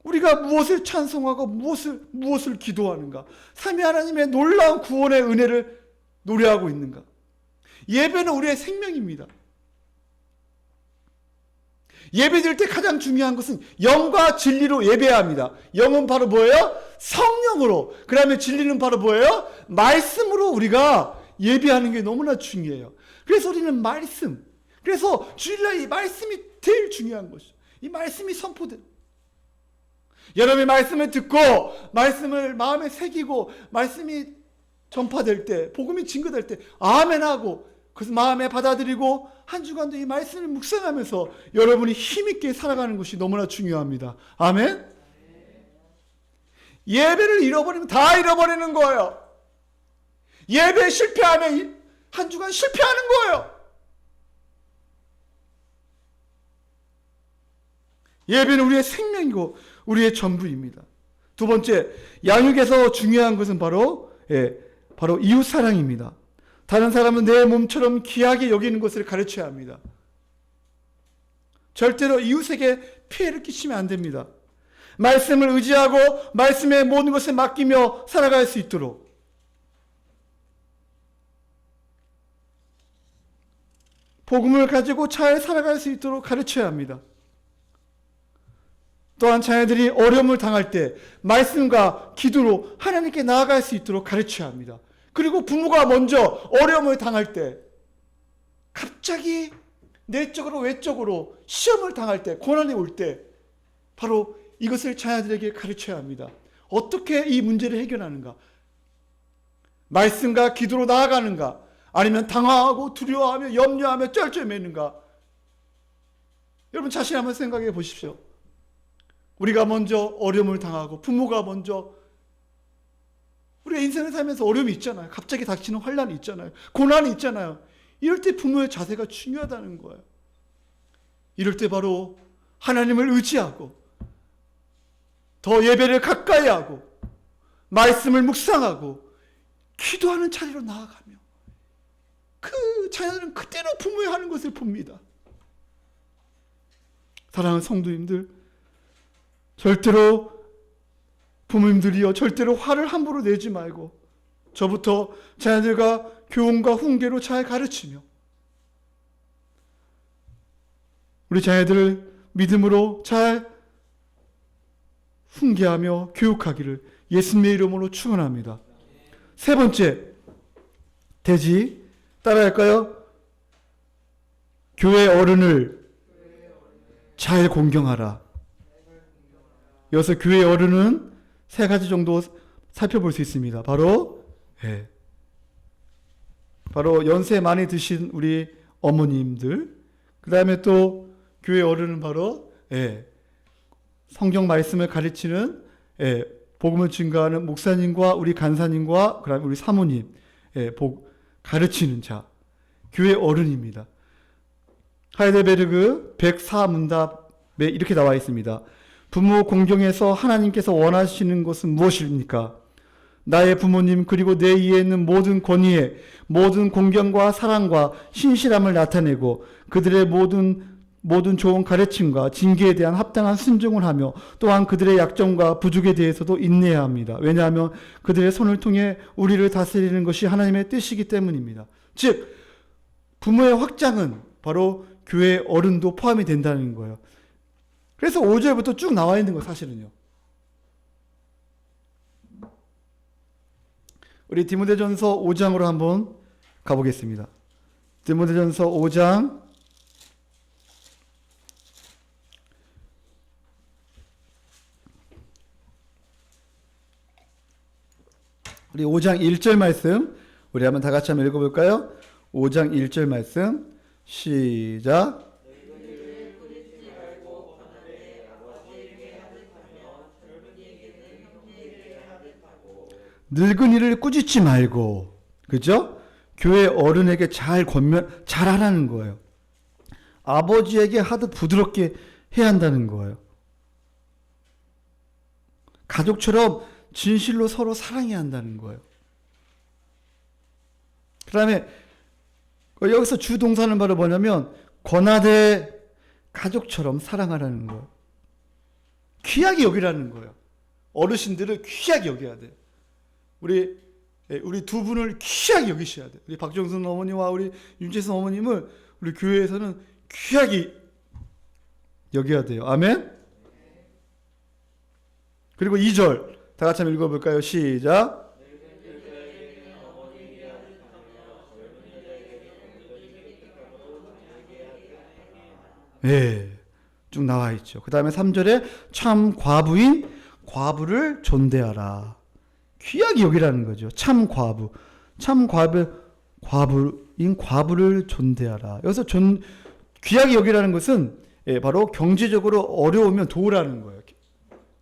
우리가 무엇을 찬송하고 무엇을 기도하는가? 삼위 하나님의 놀라운 구원의 은혜를 노래하고 있는가? 예배는 우리의 생명입니다. 예배드릴 때 가장 중요한 것은 영과 진리로 예배해야 합니다. 영은 바로 뭐예요? 성령으로. 그 다음에 진리는 바로 뭐예요? 말씀으로 우리가 예배하는 게 너무나 중요해요. 그래서 우리는 말씀. 그래서 주일날 이 말씀이 제일 중요한 것이죠. 이 말씀이 선포돼. 여러분이 말씀을 듣고 말씀을 마음에 새기고 말씀이 전파될 때, 복음이 증거될 때 아멘하고 그래서 마음에 받아들이고 한 주간도 이 말씀을 묵상하면서 여러분이 힘있게 살아가는 것이 너무나 중요합니다. 아멘? 예배를 잃어버리면 다 잃어버리는 거예요. 예배에 실패하면 한 주간 실패하는 거예요. 예배는 우리의 생명이고 우리의 전부입니다. 두 번째, 양육에서 중요한 것은 바로 이웃 사랑입니다. 다른 사람은 내 몸처럼 귀하게 여기는 것을 가르쳐야 합니다. 절대로 이웃에게 피해를 끼치면 안 됩니다. 말씀을 의지하고 말씀의 모든 것을 맡기며 살아갈 수 있도록 복음을 가지고 잘 살아갈 수 있도록 가르쳐야 합니다. 또한 자녀들이 어려움을 당할 때 말씀과 기도로 하나님께 나아갈 수 있도록 가르쳐야 합니다. 그리고 부모가 먼저 어려움을 당할 때 갑자기 내적으로 외적으로 시험을 당할 때 고난이 올 때 바로 이것을 자녀들에게 가르쳐야 합니다. 어떻게 이 문제를 해결하는가? 말씀과 기도로 나아가는가? 아니면 당황하고 두려워하며 염려하며 쩔쩔매는가? 여러분 자신 한번 생각해 보십시오. 우리가 먼저 어려움을 당하고 부모가 먼저 우리가 인생을 살면서 어려움이 있잖아요. 갑자기 닥치는 환난이 있잖아요. 고난이 있잖아요. 이럴 때 부모의 자세가 중요하다는 거예요. 이럴 때 바로 하나님을 의지하고 더 예배를 가까이 하고 말씀을 묵상하고 기도하는 자리로 나아가며 그 자녀들은 그대로 부모의 하는 것을 봅니다. 사랑하는 성도님들, 절대로 부모님들이요, 절대로 화를 함부로 내지 말고 저부터 자녀들과 교훈과 훈계로 잘 가르치며 우리 자녀들을 믿음으로 잘 훈계하며 교육하기를 예수님의 이름으로 축원합니다. 세 번째, 돼지 따라할까요? 교회 어른을 잘 공경하라. 여기서 교회 어른은 세 가지 정도 살펴볼 수 있습니다. 바로 연세 많이 드신 우리 어머님들, 그 다음에 또 교회 어른은 바로 성경 말씀을 가르치는 복음을 증거하는 목사님과 우리 간사님과 그 다음에 우리 사모님 가르치는 자, 교회 어른입니다. 하이델베르그 104문답에 이렇게 나와 있습니다. 부모 공경에서 하나님께서 원하시는 것은 무엇입니까? 나의 부모님 그리고 내 위에 있는 모든 권위에 모든 공경과 사랑과 신실함을 나타내고 그들의 모든 좋은 가르침과 징계에 대한 합당한 순종을 하며 또한 그들의 약점과 부족에 대해서도 인내해야 합니다. 왜냐하면 그들의 손을 통해 우리를 다스리는 것이 하나님의 뜻이기 때문입니다. 즉 부모의 확장은 바로 교회 어른도 포함이 된다는 거예요. 그래서 5절부터 쭉 나와 있는 거 사실은요. 우리 디모데전서 5장으로 한번 가보겠습니다. 디모데전서 5장 우리 5장 1절 말씀 우리 한번 다 같이 한번 읽어볼까요? 5장 1절 말씀 시작. 늙은이를 꾸짖지 말고, 그죠? 교회 어른에게 잘하라는 거예요. 아버지에게 하듯 부드럽게 해야 한다는 거예요. 가족처럼 진실로 서로 사랑해야 한다는 거예요. 그 다음에 여기서 주동사는 바로 뭐냐면 권하되 가족처럼 사랑하라는 거예요. 귀하게 여기라는 거예요. 어르신들을 귀하게 여겨야 돼요. 우리 두 분을 귀하게 여기셔야 돼요. 우리 박정순 어머니와 우리 윤재선 어머님을 우리 교회에서는 귀하게 여겨야 돼요. 아멘. 그리고 2절 다 같이 한번 읽어볼까요? 시작. 네, 쭉 나와 있죠. 그 다음에 3절에 참 과부인 과부를 존대하라. 귀하게 여기라는 거죠. 참 과부인 과부를 존대하라. 여기서 귀하게 여기라는 것은 바로 경제적으로 어려우면 도우라는 거예요.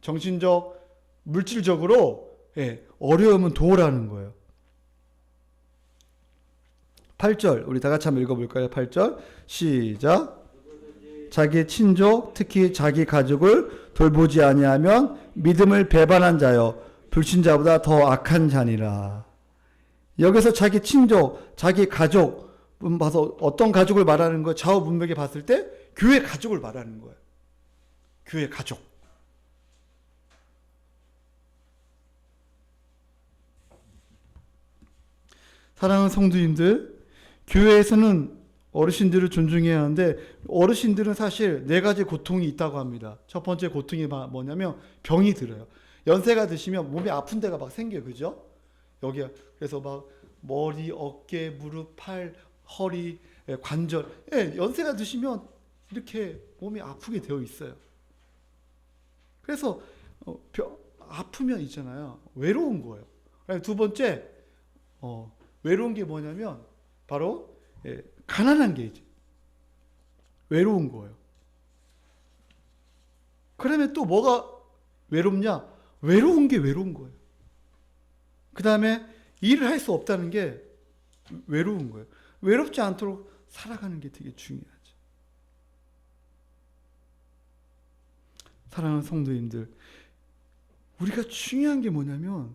정신적, 물질적으로 어려우면 도우라는 거예요. 8절 우리 다 같이 한번 읽어볼까요? 8절 시작. 자기 친족 특히 자기 가족을 돌보지 아니하면 믿음을 배반한 자여 불신자보다 더 악한 자니라. 여기서 자기 친족, 자기 가족 봐서 어떤 가족을 말하는 거 좌우 문맥에 봤을 때 교회 가족을 말하는 거예요. 교회 가족. 사랑하는 성도님들, 교회에서는 어르신들을 존중해야 하는데 어르신들은 사실 4가지 고통이 있다고 합니다. 첫 번째 고통이 뭐냐면 병이 들어요. 연세가 드시면 몸이 아픈 데가 막 생겨요. 그죠? 여기 그래서 막 머리, 어깨, 무릎, 팔, 허리, 관절. 연세가 드시면 이렇게 몸이 아프게 되어 있어요. 그래서 아프면 있잖아요. 외로운 거예요. 두 번째 외로운 게 뭐냐면 바로 가난한 게 이제 외로운 거예요. 그러면 또 뭐가 외롭냐? 외로운 게 외로운 거예요. 그 다음에 일을 할 수 없다는 게 외로운 거예요. 외롭지 않도록 살아가는 게 되게 중요하죠. 사랑하는 성도님들, 우리가 중요한 게 뭐냐면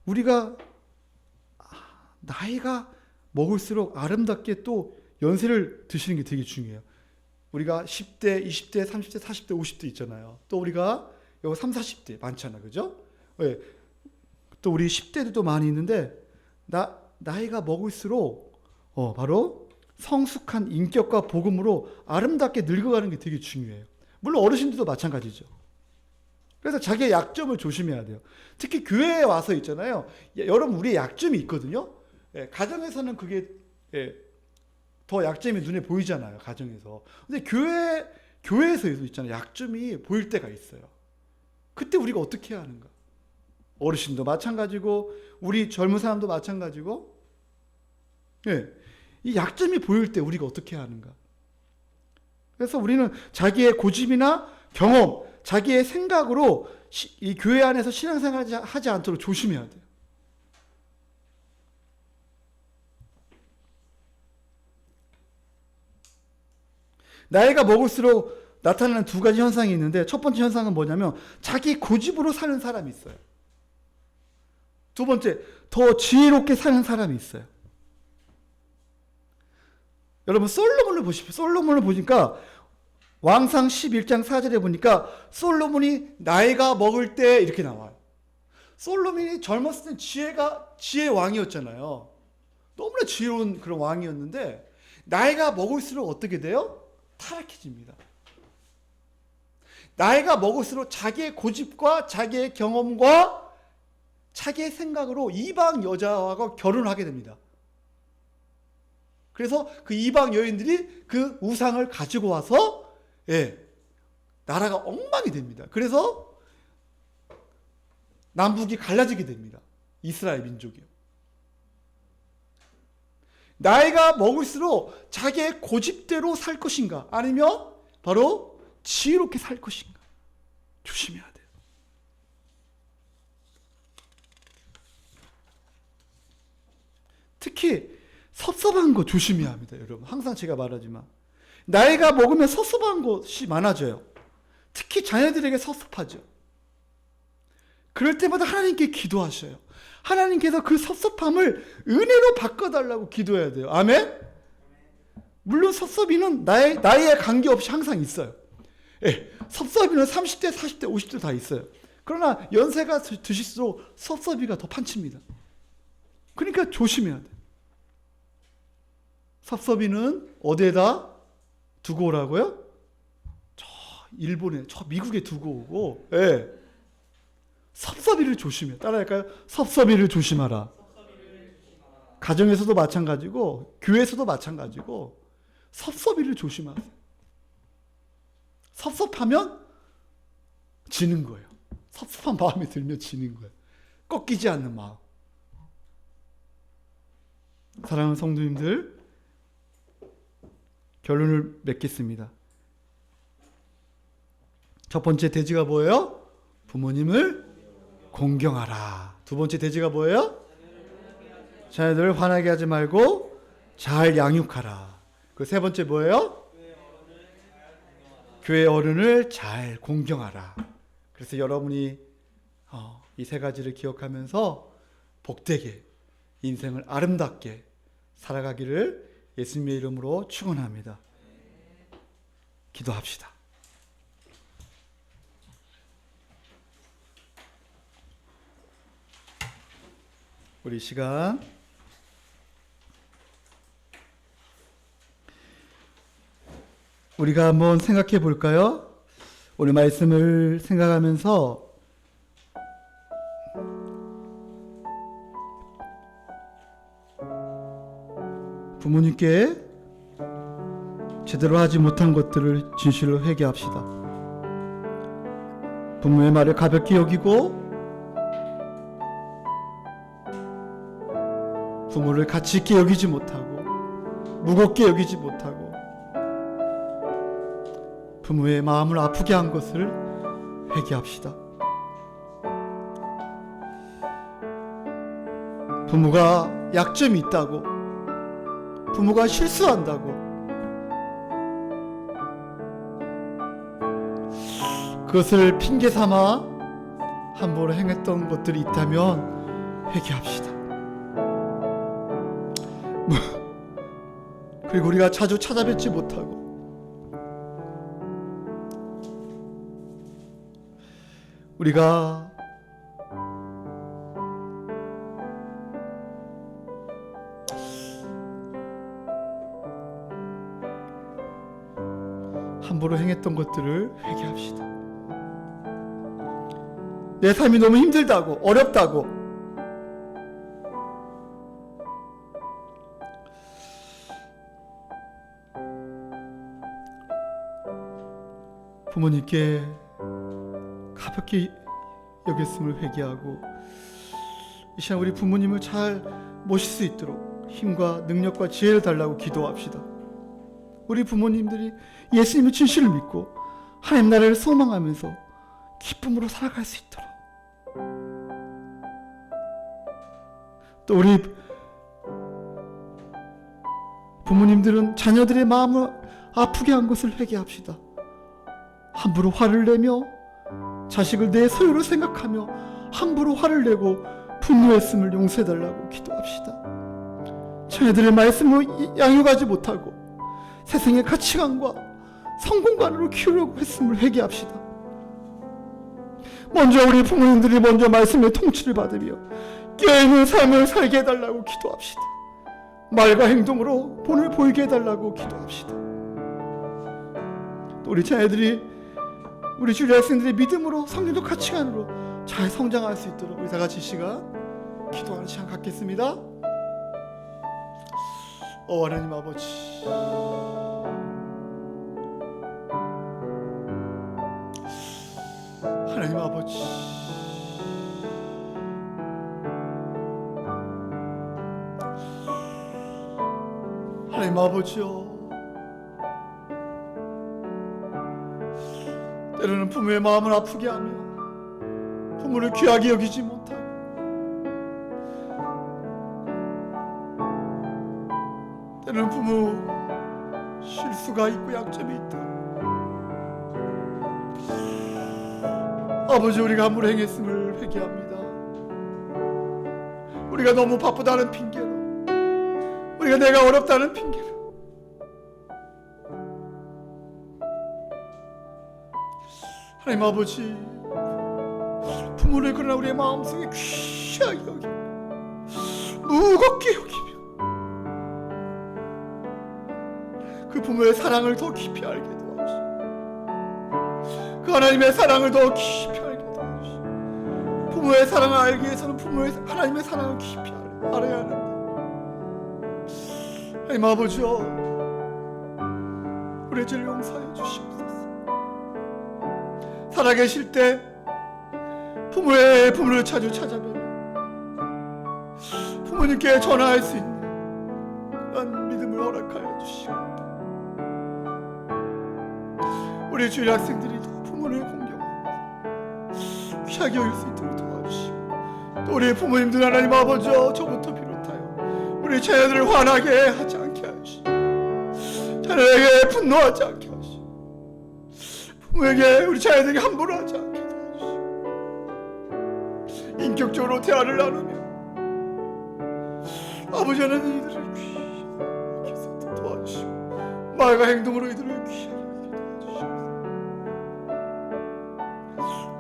우리가 나이가 먹을수록 아름답게 또 연세를 드시는 게 되게 중요해요. 우리가 10대, 20대, 30대, 40대, 50대 있잖아요. 또 우리가 여기 3, 40대 많잖아. 그죠? 또 우리 10대도 많이 있는데 나이가 먹을수록 바로 성숙한 인격과 복음으로 아름답게 늙어가는 게 되게 중요해요. 물론 어르신들도 마찬가지죠. 그래서 자기의 약점을 조심해야 돼요. 특히 교회에 와서 있잖아요. 여러분 우리의 약점이 있거든요. 가정에서는 그게 더 약점이 눈에 보이잖아요. 가정에서. 근데 교회에서도 있잖아요. 약점이 보일 때가 있어요. 그때 우리가 어떻게 해야 하는가? 어르신도 마찬가지고 우리 젊은 사람도 마찬가지고 이 약점이 보일 때 우리가 어떻게 해야 하는가? 그래서 우리는 자기의 고집이나 경험, 자기의 생각으로 이 교회 안에서 신앙생활 하지 않도록 조심해야 돼요. 나이가 먹을수록 나타나는 2가지 현상이 있는데 첫 번째 현상은 뭐냐면 자기 고집으로 사는 사람이 있어요. 두 번째, 더 지혜롭게 사는 사람이 있어요. 여러분 솔로몬을 보십시오. 솔로몬을 보니까 왕상 11장 4절에 보니까 솔로몬이 나이가 먹을 때 이렇게 나와요. 솔로몬이 젊었을 때 지혜의 왕이었잖아요. 너무나 지혜로운 그런 왕이었는데 나이가 먹을수록 어떻게 돼요? 타락해집니다. 나이가 먹을수록 자기의 고집과 자기의 경험과 자기의 생각으로 이방 여자와 결혼하게 됩니다. 그래서 그 이방 여인들이 그 우상을 가지고 와서 나라가 엉망이 됩니다. 그래서 남북이 갈라지게 됩니다. 이스라엘 민족이요. 나이가 먹을수록 자기의 고집대로 살 것인가, 아니면 바로 지혜롭게 살 것인가, 조심해야 돼요. 특히 섭섭한 거 조심해야 합니다. 여러분, 항상 제가 말하지만 나이가 먹으면 섭섭한 것이 많아져요. 특히 자녀들에게 섭섭하죠. 그럴 때마다 하나님께 기도하셔요. 하나님께서 그 섭섭함을 은혜로 바꿔달라고 기도해야 돼요. 아멘? 물론 섭섭이는 나이에 관계없이 항상 있어요. 섭섭이는 30대, 40대, 50대 다 있어요. 그러나 연세가 드실수록 섭섭이가 더 판칩니다. 그러니까 조심해야 돼요. 섭섭이는 어디에다 두고 오라고요? 저 일본에, 저 미국에 두고 오고, 섭섭이를 조심해. 따라할까요? 섭섭이를 조심하라. 가정에서도 마찬가지고 교회에서도 마찬가지고 섭섭이를 조심하세요. 섭섭하면 지는 거예요. 섭섭한 마음이 들면 지는 거예요. 꺾이지 않는 마음. 사랑하는 성도님들, 결론을 맺겠습니다. 첫 번째 대지가 뭐예요? 부모님을 공경하라. 두 번째 대지가 뭐예요? 자녀들을 화나게 하지 말고 잘 양육하라. 그 세 번째 뭐예요? 교회 어른을 잘 공경하라. 그래서 여러분이 이 세 가지를 기억하면서 복되게 인생을 아름답게 살아가기를 예수님의 이름으로 축원합니다. 기도합시다. 우리 시간 우리가 한번 생각해 볼까요? 오늘 말씀을 생각하면서 부모님께 제대로 하지 못한 것들을 진실로 회개합시다. 부모의 말을 가볍게 여기고 부모를 가치 있게 여기지 못하고 무겁게 여기지 못하고 부모의 마음을 아프게 한 것을 회개합시다. 부모가 약점이 있다고, 부모가 실수한다고, 그것을 핑계 삼아 함부로 행했던 것들이 있다면 회개합시다. 그리고 우리가 자주 찾아뵙지 못하고 우리가 함부로 행했던 것들을 회개합시다. 내 삶이 너무 힘들다고, 어렵다고, 부모님께 가볍게 여겼음을 회개하고 이 시간 우리 부모님을 잘 모실 수 있도록 힘과 능력과 지혜를 달라고 기도합시다. 우리 부모님들이 예수님의 진실을 믿고 하나님 나라를 소망하면서 기쁨으로 살아갈 수 있도록, 또 우리 부모님들은 자녀들의 마음을 아프게 한 것을 회개합시다. 함부로 화를 내며 자식을 내 소유로 생각하며 함부로 화를 내고 분노했음을 용서해달라고 기도합시다. 자녀들의 말씀을 양육하지 못하고 세상의 가치관과 성공관으로 키우려고 했음을 회개합시다. 먼저 우리 부모님들이 먼저 말씀의 통치를 받으며 깨어있는 삶을 살게 해달라고 기도합시다. 말과 행동으로 본을 보이게 해달라고 기도합시다. 또 우리 자녀들이 우리 주일 학생들의 믿음으로 성령적 가치관으로 잘 성장할 수 있도록 우리 다 같이 이 시간 기도하는 시간 갖겠습니다. 하나님 아버지, 하나님 아버지, 하나님 아버지요, 때로는 부모의 마음을 아프게 하며 부모를 귀하게 여기지 못하고 때로는 부모 실수가 있고 약점이 있다. 아버지, 우리가 함부로 행했음을 회개합니다. 우리가 너무 바쁘다는 핑계로, 우리가 내가 어렵다는 핑계로 하나님 아버지, 부모를 그러나 우리의 마음속에 귀하게 여기며 무겁게 여기며 그 부모의 사랑을 더 깊이 알게 도와주시고 그 하나님의 사랑을 더 깊이 알게 도와주시고 부모의 사랑을 알기 위해서는 하나님의 사랑을 깊이 알아야 하는데 하나님 아버지요, 우리의 죄를 용서하여 주시옵소서. 살아계실 때 부모를 자주 찾아뵈며 부모님께 전화할 수 있는 그런 믿음을 허락하여 주시고 우리 주일 학생들이 더 부모를 공경하면서 귀하게 여길 수 있도록 도와주시고 또 우리 부모님들 하나님 아버지여, 저부터 비롯하여 우리 자녀들을 화나게 하지 않게 하시고 자녀에게 분노하지 않게 하시고 부모에게 우리 자녀들에게 함부로 하지 않게 도와주시고 인격적으로 대화를 나누며 아버지 하나님 이들을 귀하게 도와주시고 말과 행동으로 이들을 귀하게 도와주시고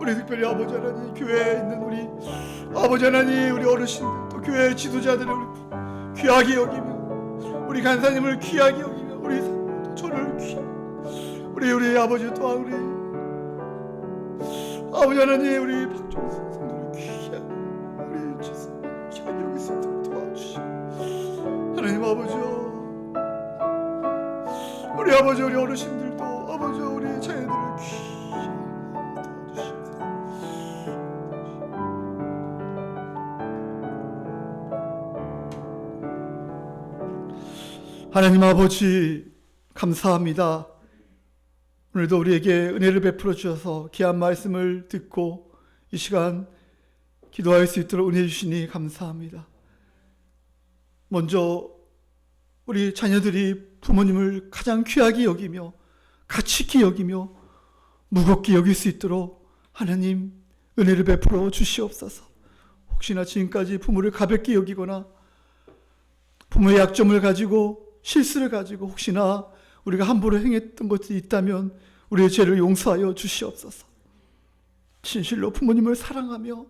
우리 특별히 아버지 하나님 교회에 있는 우리 아버지 하나님 우리 어르신들 또 교회 지도자들을 우리 귀하게 여기며 우리 간사님을 귀하게 여기며 우리 저를 귀하게 우리 아버지 또한 우리 아버지 하나님 우리 박종수 성도를 귀하게 우리 지수 귀하게 여길 수 있도록 도와주시고 하나님 아버지요, 우리 아버지 우리 어르신들도 아버지 우리 자녀들을 귀하게 도와주시옵소서. 하나님 아버지 감사합니다. 오늘도 우리에게 은혜를 베풀어 주셔서 귀한 말씀을 듣고 이 시간 기도할 수 있도록 은혜 주시니 감사합니다. 먼저 우리 자녀들이 부모님을 가장 귀하게 여기며 가치 있게 여기며 무겁게 여길 수 있도록 하나님 은혜를 베풀어 주시옵소서. 혹시나 지금까지 부모를 가볍게 여기거나 부모의 약점을 가지고 실수를 가지고 혹시나 우리가 함부로 행했던 것이 있다면 우리의 죄를 용서하여 주시옵소서. 진실로 부모님을 사랑하며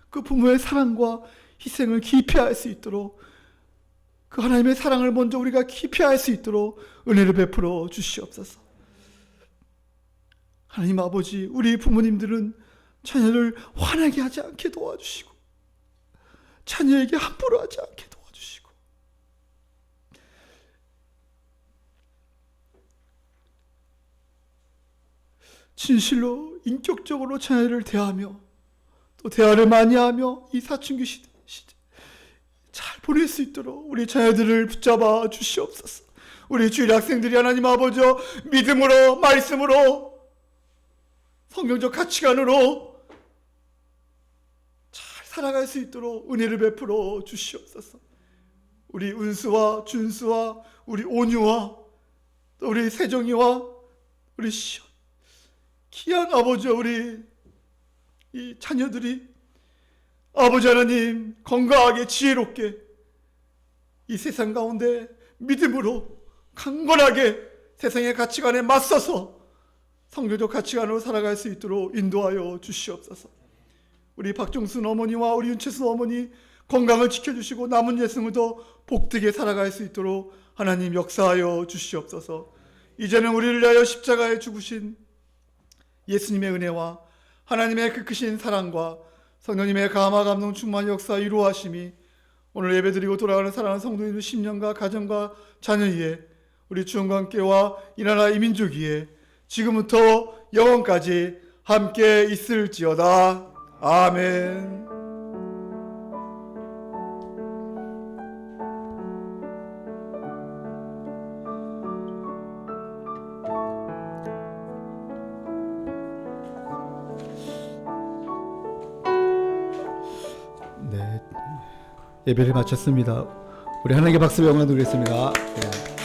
그 부모의 사랑과 희생을 깊이 알 수 있도록 그 하나님의 사랑을 먼저 우리가 깊이 알 수 있도록 은혜를 베풀어 주시옵소서. 하나님 아버지, 우리 부모님들은 자녀를 화나게 하지 않게 도와주시고 자녀에게 함부로 하지 않게 도와주시고 진실로 인격적으로 자녀를 대하며 또 대화를 많이 하며 이 사춘기 시대 잘 보낼 수 있도록 우리 자녀들을 붙잡아 주시옵소서. 우리 주일 학생들이 하나님 아버지여 믿음으로 말씀으로 성경적 가치관으로 잘 살아갈 수 있도록 은혜를 베풀어 주시옵소서. 우리 은수와 준수와 우리 온유와 또 우리 세정이와 우리 시온 귀한 아버지여, 우리 이 자녀들이 아버지 하나님 건강하게 지혜롭게 이 세상 가운데 믿음으로 강건하게 세상의 가치관에 맞서서 성경적 가치관으로 살아갈 수 있도록 인도하여 주시옵소서. 우리 박종순 어머니와 우리 윤채순 어머니 건강을 지켜주시고 남은 예승을 더 복되게 살아갈 수 있도록 하나님 역사하여 주시옵소서. 이제는 우리를 위하여 십자가에 죽으신 예수님의 은혜와 하나님의 그 크신 사랑과 성령님의 감화 감동 충만 역사 이루하심이 오늘 예배드리고 돌아가는 사랑하는 성도님들 심령과 가정과 자녀 위에 우리 주원과 함께와 이 나라 이 민족 위에 지금부터 영원까지 함께 있을지어다. 아멘. 네, 예배를 마쳤습니다. 우리 하나님께 박수로 영광 드리겠습니다. 네.